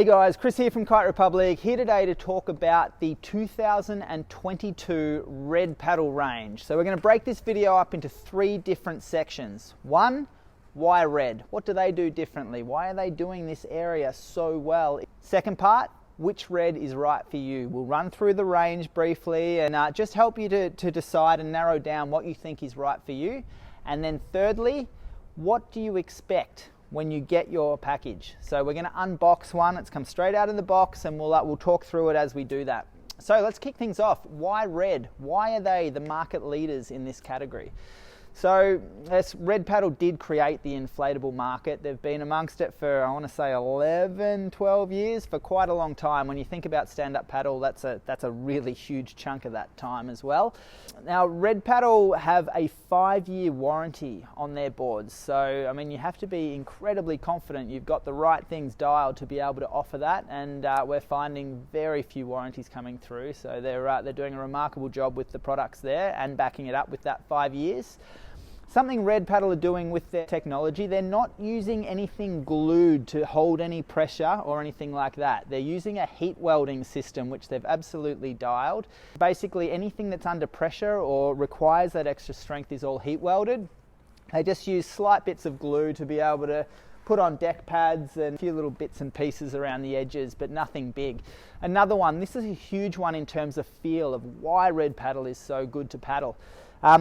Hey guys, Chris here from Kite Republic, here today to talk about the 2022 red paddle range. So we're going to break this video up into three different sections. One, why red? What do they do differently? Why are they doing this area so well? Second part, which red is right for you? We'll run through the range briefly and just help you to decide and narrow down what you think is right for you. And then thirdly, what do you expect when you get your package? So we're going to unbox one. It's come straight out of the box, and we'll talk through it as we do that. So let's kick things off. Why red? Why are they the market leaders in this category? So Red Paddle did create the inflatable market. They've been amongst it for, I want to say 11, 12 years, for quite a long time. When you think about stand-up paddle, that's a really huge chunk of that time as well. Now, Red Paddle have a 5-year warranty on their boards. So, I mean, you have to be incredibly confident you've got the right things dialed to be able to offer that. And we're finding very few warranties coming through. So they're doing a remarkable job with the products there and backing it up with that 5 years. Something Red Paddle are doing with their technology, they're not using anything glued to hold any pressure or anything like that. They're using a heat welding system, which they've absolutely dialed. Basically, anything that's under pressure or requires that extra strength is all heat welded. They just use slight bits of glue to be able to put on deck pads and a few little bits and pieces around the edges, but nothing big. Another one, this is a huge one in terms of feel of why Red Paddle is so good to paddle.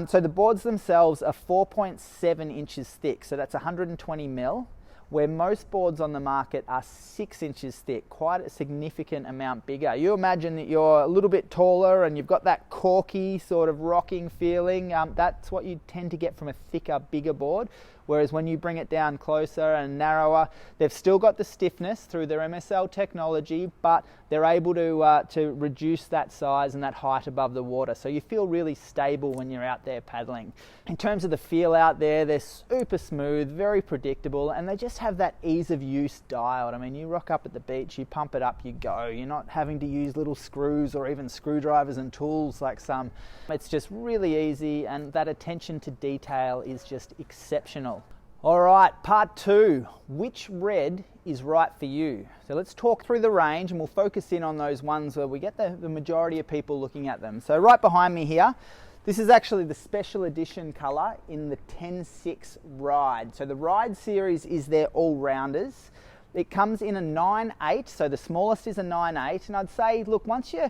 So the boards themselves are 4.7 inches thick, so that's 120 mil, where most boards on the market are 6 inches thick, quite a significant amount bigger. You imagine that you're a little bit taller and you've got that corky sort of rocking feeling. That's what you tend to get from a thicker, bigger board. Whereas when you bring it down closer and narrower, they've still got the stiffness through their MSL technology, but they're able to reduce that size and that height above the water. So you feel really stable when you're out there paddling. In terms of the feel out there, they're super smooth, very predictable, and they just have that ease of use dialed. I mean, you rock up at the beach, you pump it up, you go. You're not having to use little screws or even screwdrivers and tools like some. It's just really easy, and that attention to detail is just exceptional. All right, part two, which red is right for you? So let's talk through the range and we'll focus in on those ones where we get the majority of people looking at them. So right behind me here, this is actually the special edition color in the 10.6 Ride. So the Ride series is their all-rounders. It comes in a 9.8, so the smallest is a 9.8, and I'd say, look, once you're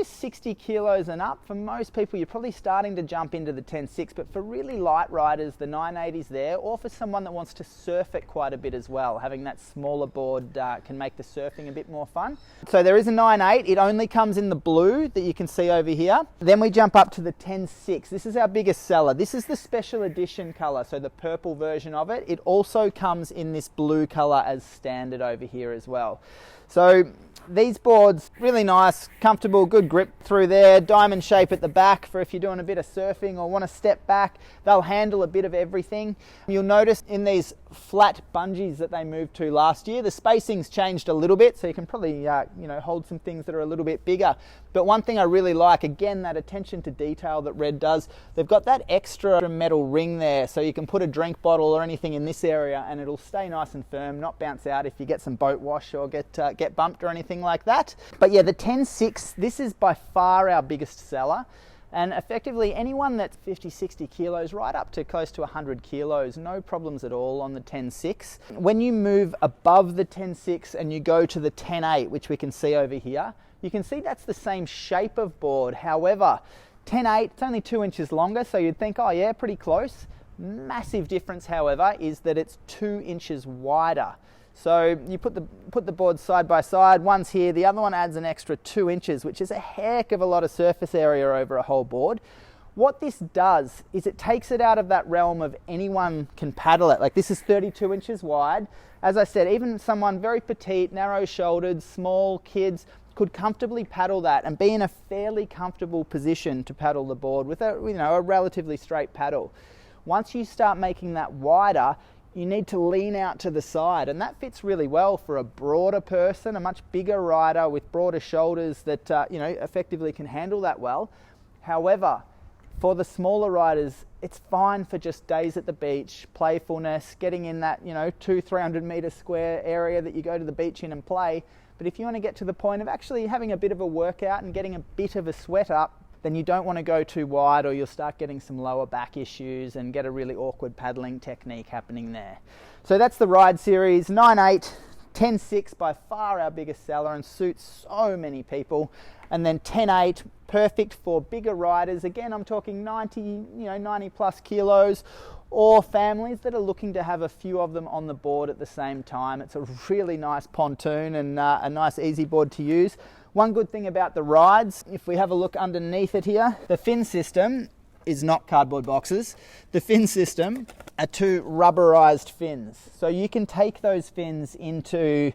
60 kilos and up, for most people, you're probably starting to jump into the 10.6, but for really light riders, the 9.8 is there, or for someone that wants to surf it quite a bit as well. Having that smaller board can make the surfing a bit more fun. So there is a 9.8, it only comes in the blue that you can see over here. Then we jump up to the 10.6. This is our biggest seller. This is the special edition color, so the purple version of it. It also comes in this blue color as standard over here as well. So these boards, really nice, comfortable, good grip through there, diamond shape at the back for if you're doing a bit of surfing or want to step back. They'll handle a bit of everything. You'll notice in these flat bungees that they moved to last year, the spacing's changed a little bit, so you can probably hold some things that are a little bit bigger. But one thing I really like, again, that attention to detail that Red does, they've got that extra metal ring there, so you can put a drink bottle or anything in this area and it'll stay nice and firm, not bounce out if you get some boat wash or get bumped or anything like that. But yeah, the 10.6, this is by far our biggest seller. And effectively anyone that's 50, 60 kilos, right up to close to 100 kilos, no problems at all on the 10.6. When you move above the 10.6 and you go to the 10.8, which we can see over here, you can see that's the same shape of board. However, 10.8, it's only 2 inches longer, so you'd think, oh yeah, pretty close. Massive difference, however, is that it's 2 inches wider. So you put the boards side by side, one's here, the other one adds an extra 2 inches, which is a heck of a lot of surface area over a whole board. What this does is it takes it out of that realm of anyone can paddle it. Like, this is 32 inches wide. As I said, even someone very petite, narrow-shouldered, small kids could comfortably paddle that and be in a fairly comfortable position to paddle the board with a relatively straight paddle. Once you start making that wider, you need to lean out to the side, and that fits really well for a broader person, a much bigger rider with broader shoulders that effectively can handle that well. However, For the smaller riders, it's fine for just days at the beach, playfulness, getting in that 200-300 meter square area that you go to the beach in and play. But if you want to get to the point of actually having a bit of a workout and getting a bit of a sweat up, then you don't want to go too wide, or you'll start getting some lower back issues and get a really awkward paddling technique happening there. So that's the Ride Series 9.8, 10.6, by far our biggest seller and suits so many people. And then 10.8, perfect for bigger riders. Again, I'm talking 90 plus kilos, or families that are looking to have a few of them on the board at the same time. It's a really nice pontoon and a nice easy board to use. One good thing about the rides, if we have a look underneath it here, the fin system is not cardboard boxes. The fin system are two rubberized fins. So you can take those fins into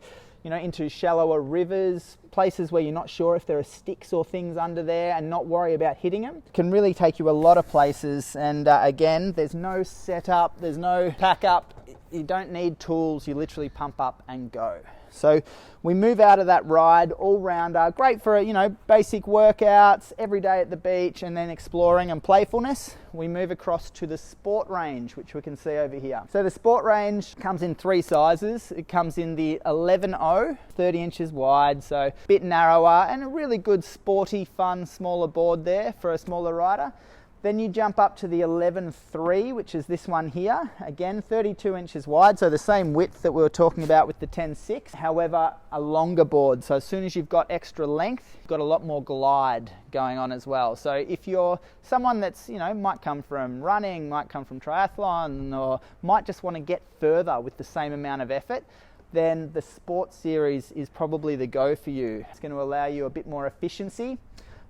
shallower rivers, places where you're not sure if there are sticks or things under there, and not worry about hitting them. It can really take you a lot of places. And again, there's no setup, there's no pack up. You don't need tools, you literally pump up and go. So we move out of that ride, all-rounder, great for basic workouts, every day at the beach, and then exploring and playfulness. We move across to the sport range, which we can see over here. So the sport range comes in three sizes. It comes in the 11.0, 30 inches wide, so a bit narrower, and a really good sporty, fun, smaller board there for a smaller rider. Then you jump up to the 11.3, which is this one here. Again, 32 inches wide, so the same width that we were talking about with the 10.6. However, a longer board. So as soon as you've got extra length, you've got a lot more glide going on as well. So if you're someone that's, might come from running, might come from triathlon, or might just want to get further with the same amount of effort, then the Sport Series is probably the go for you. It's going to allow you a bit more efficiency.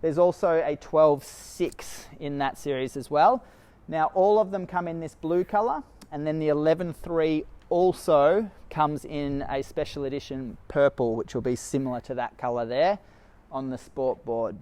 There's also a 12.6 in that series as well. Now all of them come in this blue color, and then the 11.3 also comes in a special edition purple, which will be similar to that color there on the sport board.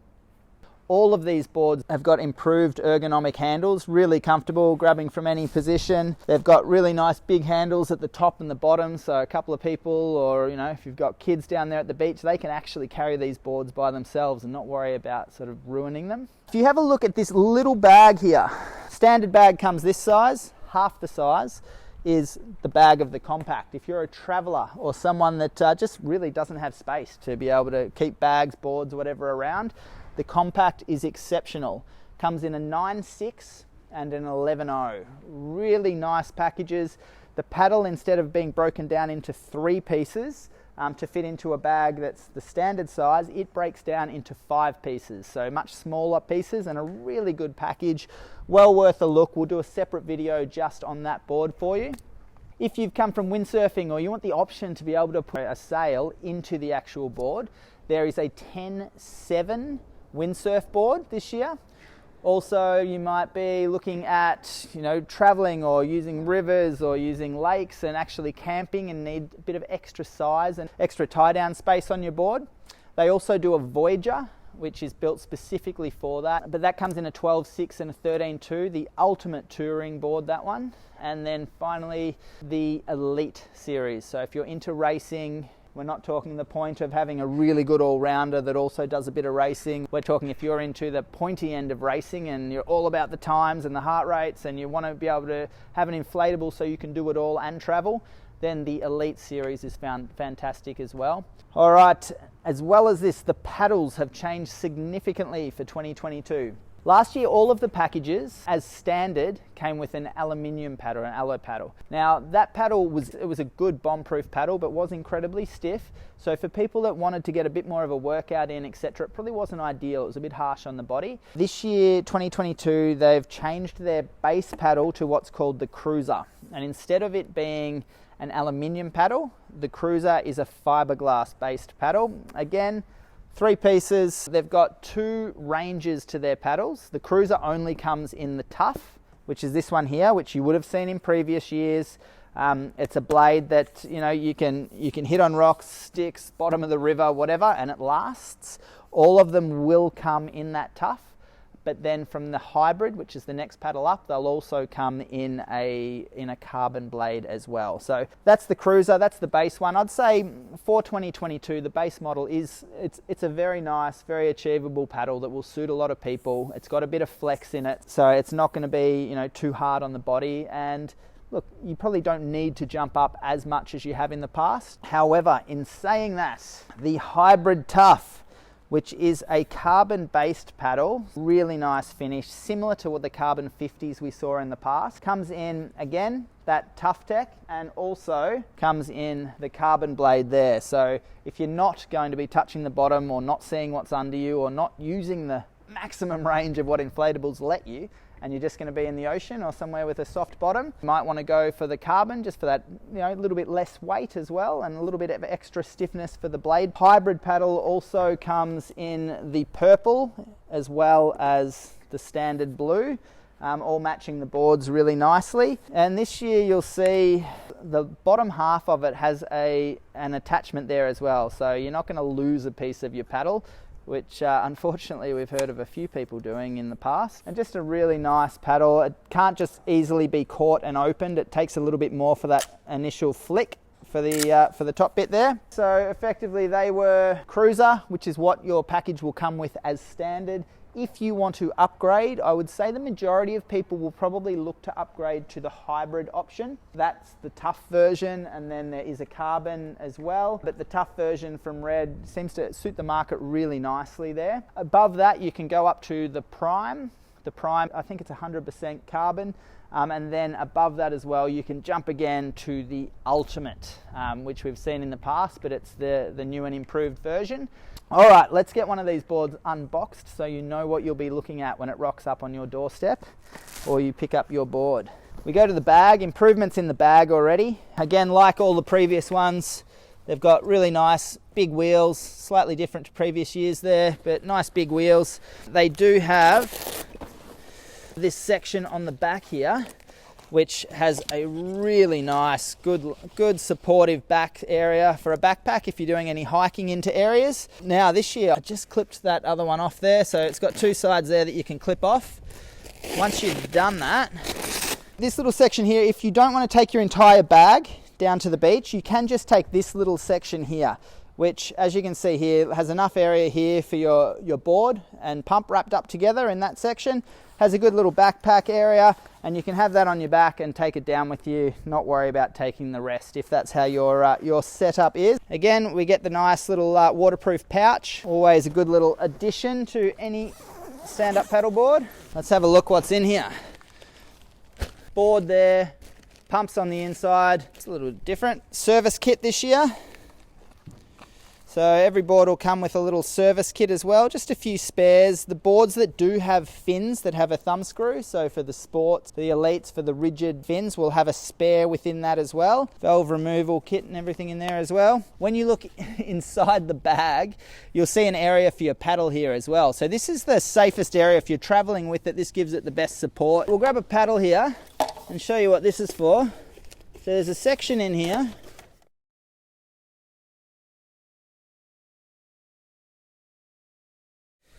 All of these boards have got improved ergonomic handles, really comfortable, grabbing from any position. They've got really nice big handles at the top and the bottom, so a couple of people, or if you've got kids down there at the beach, they can actually carry these boards by themselves and not worry about sort of ruining them. If you have a look at this little bag here, standard bag comes this size, half the size is the bag of the compact. If you're a traveler or someone that just really doesn't have space to be able to keep bags, boards, whatever around, the compact is exceptional. Comes in a 9.6 and an 11.0. Really nice packages. The paddle, instead of being broken down into three pieces to fit into a bag that's the standard size, it breaks down into 5 pieces. So much smaller pieces and a really good package. Well worth a look. We'll do a separate video just on that board for you. If you've come from windsurfing, or you want the option to be able to put a sail into the actual board, there is a 10.7 windsurf board this year. Also, you might be looking at traveling or using rivers or using lakes and actually camping and need a bit of extra size and extra tie down space on your board. They also do a Voyager, which is built specifically for that, but that comes in a 12.6 and a 13.2, the ultimate touring board, that one. And then finally the Elite series. So if you're into racing, we're not talking the point of having a really good all-rounder that also does a bit of racing. We're talking if you're into the pointy end of racing and you're all about the times and the heart rates, and you want to be able to have an inflatable so you can do it all and travel, then the Elite series is found fantastic as well. All right, as well as this, the paddles have changed significantly for 2022. Last year, all of the packages, as standard, came with an aluminium paddle, an alloy paddle. Now, that paddle was a good bomb-proof paddle, but was incredibly stiff. So for people that wanted to get a bit more of a workout in, etc., it probably wasn't ideal. It was a bit harsh on the body. This year, 2022, they've changed their base paddle to what's called the Cruiser. And instead of it being an aluminium paddle, the Cruiser is a fiberglass-based paddle. Again, 3 pieces. They've got 2 ranges to their paddles. The Cruiser only comes in the Tough, which is this one here, which you would have seen in previous years. It's a blade that you can hit on rocks, sticks, bottom of the river, whatever, and it lasts. All of them will come in that Tough. but then from the hybrid, which is the next paddle up, they'll also come in a carbon blade as well. So that's the cruiser, that's the base one. I'd say for 2022, the base model it's a very nice, very achievable paddle that will suit a lot of people. It's got a bit of flex in it, so it's not going to be, you know, too hard on the body. And look, you probably don't need to jump up as much as you have in the past. However, in saying that, the Hybrid Tough, which is a carbon-based paddle, really nice finish, similar to what the Carbon 50s we saw in the past. Comes in, again, that Tough Tech, and also comes in the carbon blade there. So if you're not going to be touching the bottom or not seeing what's under you or not using the maximum range of what inflatables let you, and you're just going to be in the ocean or somewhere with a soft bottom, you might want to go for the carbon just for that, you know, a little bit less weight as well and a little bit of extra stiffness for the blade. Hybrid paddle also comes in the purple as well as the standard blue, all matching the boards really nicely. And this year you'll see the bottom half of it has an attachment there as well, so you're not going to lose a piece of your paddle, which unfortunately we've heard of a few people doing in the past. And just a really nice paddle. It can't just easily be caught and opened. It takes a little bit more for that initial flick for the top bit there. So effectively they were cruiser, which is what your package will come with as standard. If you want to upgrade, I would say the majority of people will probably look to upgrade to the hybrid option. That's the tough version, and then there is a carbon as well. But the tough version from Red seems to suit the market really nicely there. Above that, you can go up to the Prime. The Prime, I think it's 100% carbon. And then above that as well, you can jump again to the Ultimate, which we've seen in the past, but it's the new and improved version. All right, let's get one of these boards unboxed so you know what you'll be looking at when it rocks up on your doorstep or you pick up your board. We go to the bag, improvements in the bag already. Again, like all the previous ones, they've got really nice big wheels, slightly different to previous years there, but nice big wheels. They do have this section on the back here, which has a really nice, good supportive back area for a backpack if you're doing any hiking into areas. Now this year, I just clipped that other one off there, so it's got two sides there that you can clip off. Once you've done that, this little section here, if you don't want to take your entire bag down to the beach, you can just take this little section here, which, as you can see here, has enough area here for your board and pump wrapped up together in that section. Has a good little backpack area, and you can have that on your back and take it down with you, not worry about taking the rest if that's how your setup is. Again, we get the nice little waterproof pouch, always a good little addition to any stand-up paddleboard. Let's have a look what's in here. Board there, pumps on the inside. It's a little different. Service kit this year. So every board will come with a little service kit as well, just a few spares. The boards that do have fins that have a thumb screw, so for the sports, the elites, for the rigid fins, will have a spare within that as well. Valve removal kit and everything in there as well. When you look inside the bag, you'll see an area for your paddle here as well. So this is the safest area if you're traveling with it. This gives it the best support. We'll grab a paddle here and show you what this is for. So there's a section in here.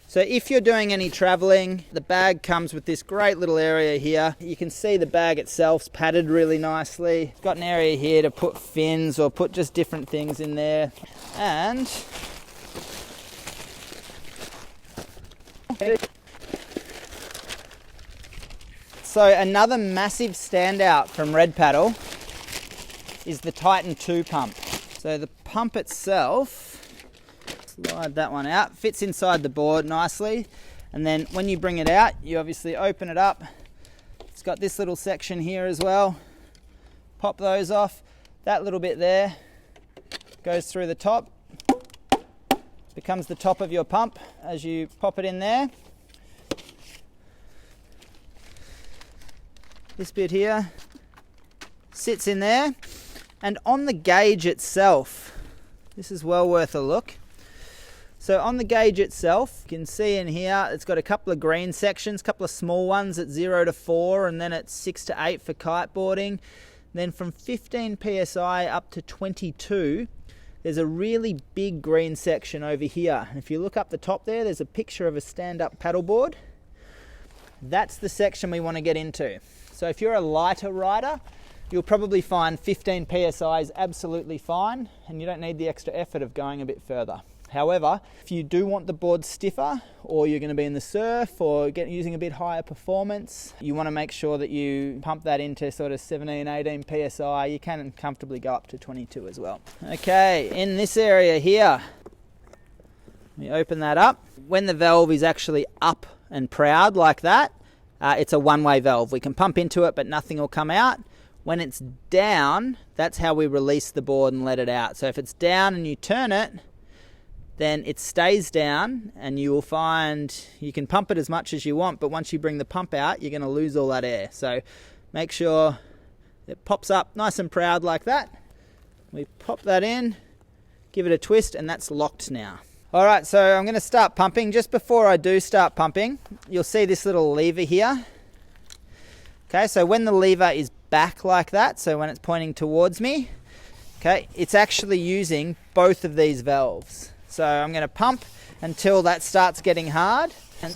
So if you're doing any traveling, the bag comes with this great little area here. You can see the bag itself's padded really nicely. It's got an area here to put fins or put just different things in there. And so another massive standout from Red Paddle is the Titan 2 pump. So the pump itself, slide that one out, fits inside the board nicely, and then when you bring it out, you obviously open it up. It's got this little section here as well. Pop those off. That little bit there goes through the top, becomes the top of your pump as you pop it in there. This bit here sits in there, and on the gauge itself, this is well worth a look. So on the gauge itself, you can see in here, it's got a couple of green sections, a couple of small ones at 0 to 4, and then at 6 to 8 for kiteboarding. Then from 15 PSI up to 22, there's a really big green section over here. And if you look up the top there, there's a picture of a stand-up paddleboard. that's the section we want to get into. So if you're a lighter rider, you'll probably find 15 PSI is absolutely fine and you don't need the extra effort of going a bit further. However, if you do want the board stiffer, or you're going to be in the surf or using a bit higher performance, you want to make sure that you pump that into sort of 17, 18 PSI. You can comfortably go up to 22 as well. Okay, in this area here, we open that up. When the valve is actually up and proud like that, it's a one-way valve. We can pump into it, but nothing will come out. When it's down, that's how we release the board and let it out. So if it's down and you turn it, then it stays down, and you will find you can pump it as much as you want, but once you bring the pump out, you're going to lose all that air. So make sure it pops up nice and proud like that. We pop that in, give it a twist, and that's locked now. All right, so I'm going to start pumping. Just before I do start pumping, you'll see this little lever here. Okay, so when the lever is back like that, so when it's pointing towards me, okay, it's actually using both of these valves. So I'm going to pump until that starts getting hard. And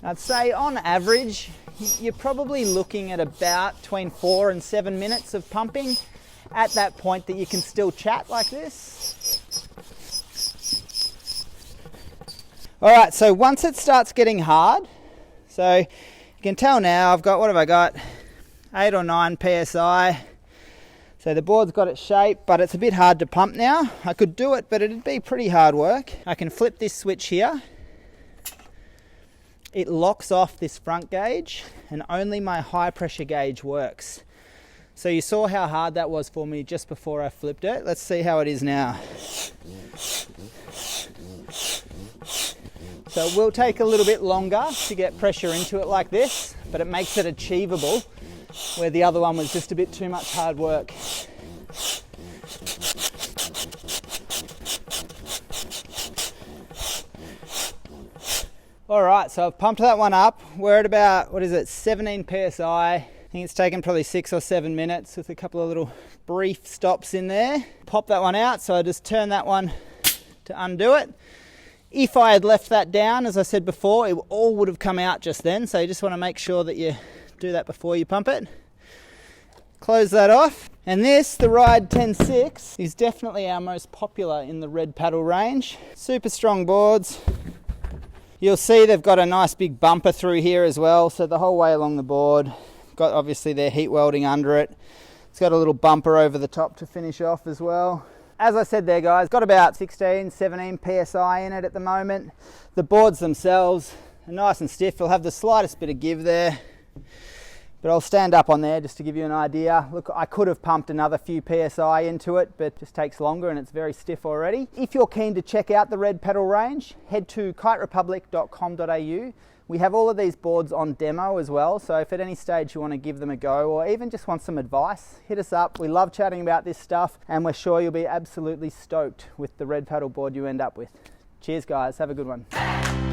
I'd say on average, you're probably looking at about between 4 and 7 minutes of pumping at that point that you can still chat like this. All right, so once it starts getting hard, so you can tell now I've got, what have I got? 8 or 9 PSI. So the board's got its shape, but it's a bit hard to pump now. I could do it, but it'd be pretty hard work. I can flip this switch here. It locks off this front gauge, and only my high pressure gauge works. So you saw how hard that was for me just before I flipped it. Let's see how it is now. So it will take a little bit longer to get pressure into it like this, but it makes it achievable, where the other one was just a bit too much hard work. All right, so I've pumped that one up. We're at about, 17 PSI. I think it's taken probably 6 or 7 minutes with a couple of little brief stops in there. Pop that one out, so I just turn that one to undo it. If I had left that down, as I said before, it all would have come out just then, so you just want to make sure that you do that before you pump it. Close that off. And this, the Ride 10.6, is definitely our most popular in the red paddle range. Super strong boards. You'll see they've got a nice big bumper through here as well, so the whole way along the board. Got obviously their heat welding under it. It's got a little bumper over the top to finish off as well. As I said there, guys, got about 16, 17 PSI in it at the moment. The boards themselves are nice and stiff. They'll have the slightest bit of give there, but I'll stand up on there just to give you an idea. Look, I could have pumped another few PSI into it, but it just takes longer and it's very stiff already. If you're keen to check out the red paddle range, head to kiterepublic.com.au. We have all of these boards on demo as well, so if at any stage you want to give them a go or even just want some advice, hit us up. We love chatting about this stuff, and we're sure you'll be absolutely stoked with the red paddle board you end up with. Cheers, guys. Have a good one.